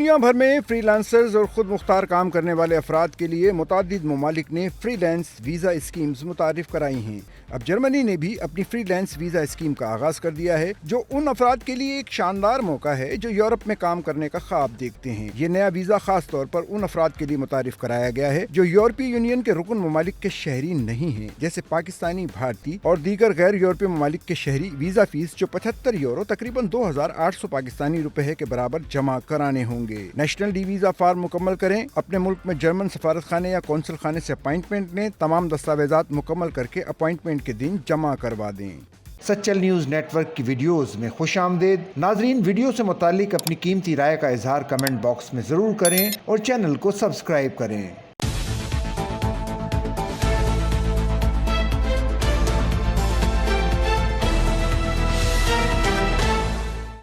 دنیا بھر میں فری لانسرز اور خود مختار کام کرنے والے افراد کے لیے متعدد ممالک نے فری لانس ویزا اسکیمز متعارف کرائی ہیں۔ اب جرمنی نے بھی اپنی فری لانس ویزا اسکیم کا آغاز کر دیا ہے، جو ان افراد کے لیے ایک شاندار موقع ہے جو یورپ میں کام کرنے کا خواب دیکھتے ہیں۔ یہ نیا ویزا خاص طور پر ان افراد کے لیے متعارف کرایا گیا ہے جو یورپی یونین کے رکن ممالک کے شہری نہیں ہیں، جیسے پاکستانی، بھارتی اور دیگر غیر یورپی ممالک کے شہری۔ ویزا فیس جو 75 یورو تقریباً 2800 پاکستانی روپے کے برابر جمع کرانے ہوں گے۔ نیشنل ڈی ویزا فارم مکمل کریں، اپنے ملک میں جرمن سفارت خانے یا کونسل خانے سے اپائنٹمنٹ لیں، تمام دستاویزات مکمل کر کے اپائنٹمنٹ کے دن جمع کروا دیں۔ سچل نیوز نیٹ ورک کی ویڈیوز میں خوش آمدید۔ ناظرین، ویڈیو سے متعلق اپنی قیمتی رائے کا اظہار کمنٹ باکس میں ضرور کریں اور چینل کو سبسکرائب کریں۔